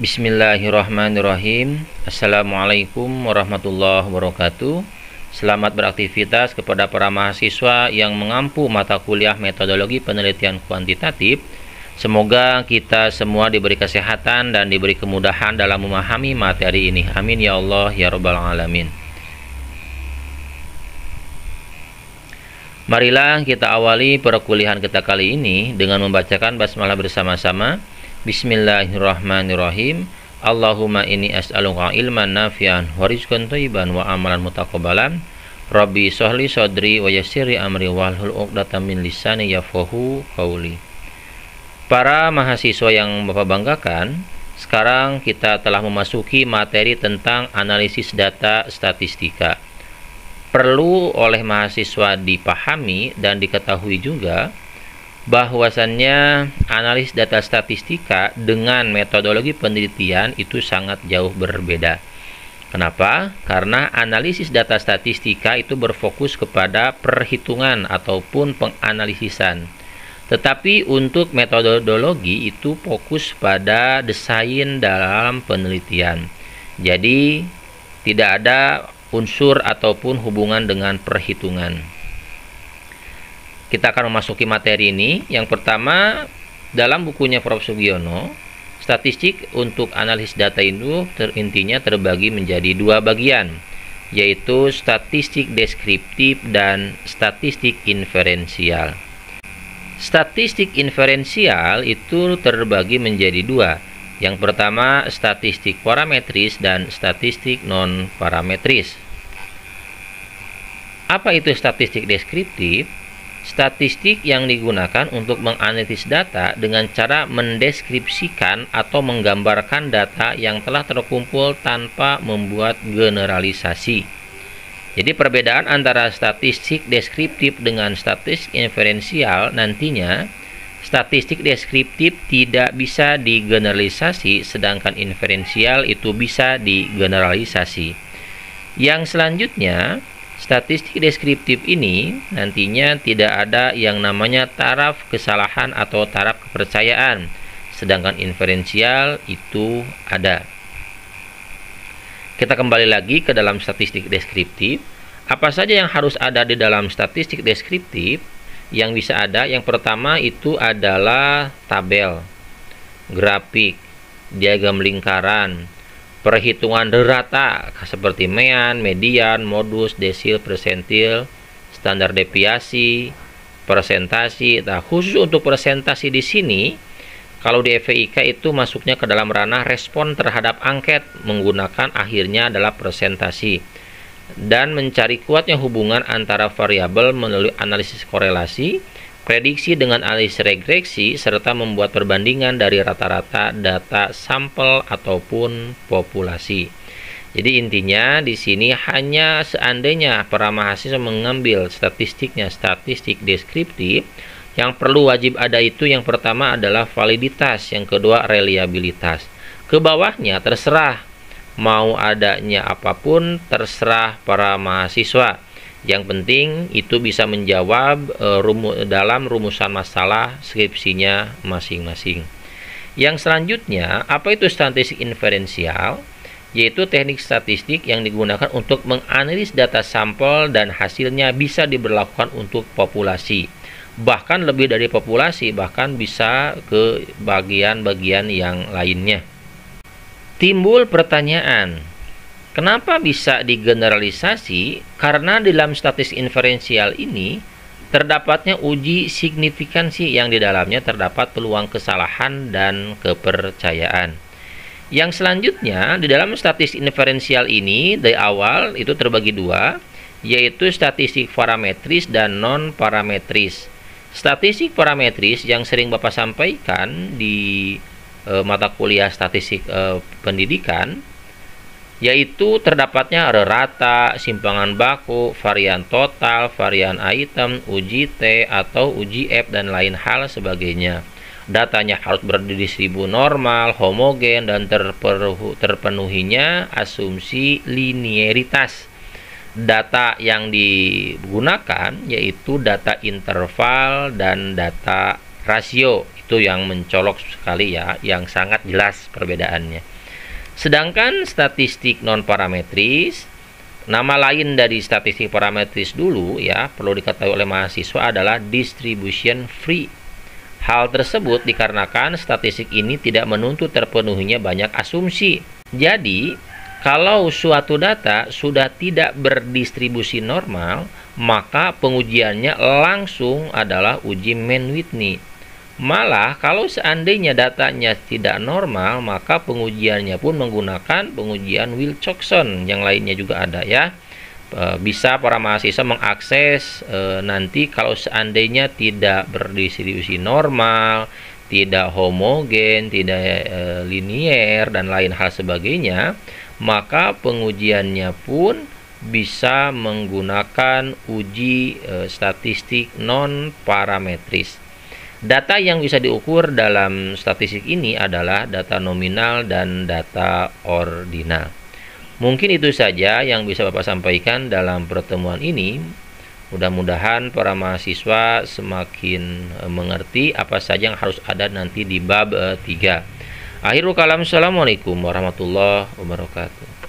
Bismillahirrahmanirrahim. Assalamualaikum warahmatullahi wabarakatuh. Selamat beraktivitas kepada para mahasiswa yang mengampu mata kuliah metodologi penelitian kuantitatif. Semoga kita semua diberi kesehatan dan diberi kemudahan dalam memahami materi ini. Amin ya Allah ya Rabbal Alamin. Marilah kita awali perkuliahan kita kali ini dengan membacakan basmalah bersama-sama. Bismillahirrahmanirrahim. Allahumma inni as'aluka ilman nafi'an wa rizqan thayyiban wa amalan mutaqabbalan. Rabbi sholli sodri wa yassirli amri wahlul 'uqdatam min lisani yafqahu qawli. Para mahasiswa yang Bapak banggakan, sekarang kita telah memasuki materi tentang analisis data statistika. Perlu oleh mahasiswa dipahami dan diketahui juga bahwasannya analis data statistika dengan metodologi penelitian itu sangat jauh berbeda. Kenapa? Karena analisis data statistika itu berfokus kepada perhitungan ataupun penganalisisan. Tetapi untuk metodologi itu fokus pada desain dalam penelitian. Jadi tidak ada unsur ataupun hubungan dengan perhitungan. Kita akan memasuki materi ini. Yang pertama, dalam bukunya Prof. Sugiono, statistik untuk analis data itu intinya terbagi menjadi dua bagian, yaitu statistik deskriptif dan statistik inferensial. Statistik inferensial itu terbagi menjadi dua. Yang pertama, statistik parametris dan statistik non-parametris. Apa itu statistik deskriptif? Statistik yang digunakan untuk menganalisis data dengan cara mendeskripsikan atau menggambarkan data yang telah terkumpul tanpa membuat generalisasi. Jadi perbedaan antara statistik deskriptif dengan statistik inferensial nantinya, statistik deskriptif tidak bisa digeneralisasi, sedangkan inferensial itu bisa digeneralisasi. Yang selanjutnya, statistik deskriptif ini nantinya tidak ada yang namanya taraf kesalahan atau taraf kepercayaan, sedangkan inferensial itu ada. Kita kembali lagi ke dalam statistik deskriptif. Apa saja yang harus ada di dalam statistik deskriptif? Yang bisa ada, yang pertama itu adalah tabel, grafik, diagram lingkaran, perhitungan rata seperti mean, median, modus, desil, persentil, standar deviasi, persentasi. Nah, khusus untuk persentasi di sini, kalau di FIK itu masuknya ke dalam ranah respon terhadap angket menggunakan akhirnya adalah persentasi, dan mencari kuatnya hubungan antara variabel melalui analisis korelasi, prediksi dengan analisis regresi, serta membuat perbandingan dari rata-rata data sampel ataupun populasi. Jadi intinya di sini hanya seandainya para mahasiswa mengambil statistiknya statistik deskriptif, yang perlu wajib ada itu yang pertama adalah validitas, yang kedua reliabilitas. Ke bawahnya terserah mau adanya apapun, terserah para mahasiswa. Yang penting itu bisa menjawab dalam rumusan masalah skripsinya masing-masing. Yang selanjutnya, apa itu statistik inferensial? Yaitu teknik statistik yang digunakan untuk menganalisis data sampel dan hasilnya bisa diberlakukan untuk populasi. Bahkan lebih dari populasi, bahkan bisa ke bagian-bagian yang lainnya. Timbul pertanyaan, kenapa bisa digeneralisasi? Karena dalam statistik inferensial ini terdapatnya uji signifikansi yang di dalamnya terdapat peluang kesalahan dan kepercayaan. Yang selanjutnya, di dalam statistik inferensial ini dari awal itu terbagi dua, yaitu statistik parametris dan non-parametris. Statistik parametris yang sering Bapak sampaikan di mata kuliah statistik pendidikan, yaitu terdapatnya rata, simpangan baku, varian total, varian item, uji T atau uji F, dan lain hal sebagainya. Datanya harus berdistribusi normal, homogen, dan terpenuhinya asumsi linearitas. Data yang digunakan yaitu data interval dan data rasio. Itu yang mencolok sekali ya, yang sangat jelas perbedaannya. Sedangkan statistik non-parametris, nama lain dari statistik parametris dulu ya, perlu diketahui oleh mahasiswa adalah distribution free. Hal tersebut dikarenakan statistik ini tidak menuntut terpenuhinya banyak asumsi. Jadi, kalau suatu data sudah tidak berdistribusi normal, maka pengujiannya langsung adalah uji Mann-Whitney. Malah, kalau seandainya datanya tidak normal, maka pengujiannya pun menggunakan pengujian Wilcoxon. Yang lainnya juga ada ya. Bisa para mahasiswa mengakses nanti kalau seandainya tidak berdistribusi normal, tidak homogen, tidak linier, dan lain hal sebagainya, maka pengujiannya pun bisa menggunakan uji statistik non-parametris. Data yang bisa diukur dalam statistik ini adalah data nominal dan data ordinal. Mungkin itu saja yang bisa Bapak sampaikan dalam pertemuan ini. Mudah-mudahan para mahasiswa semakin mengerti apa saja yang harus ada nanti di bab 3. Akhirul kalam, assalamualaikum warahmatullahi wabarakatuh.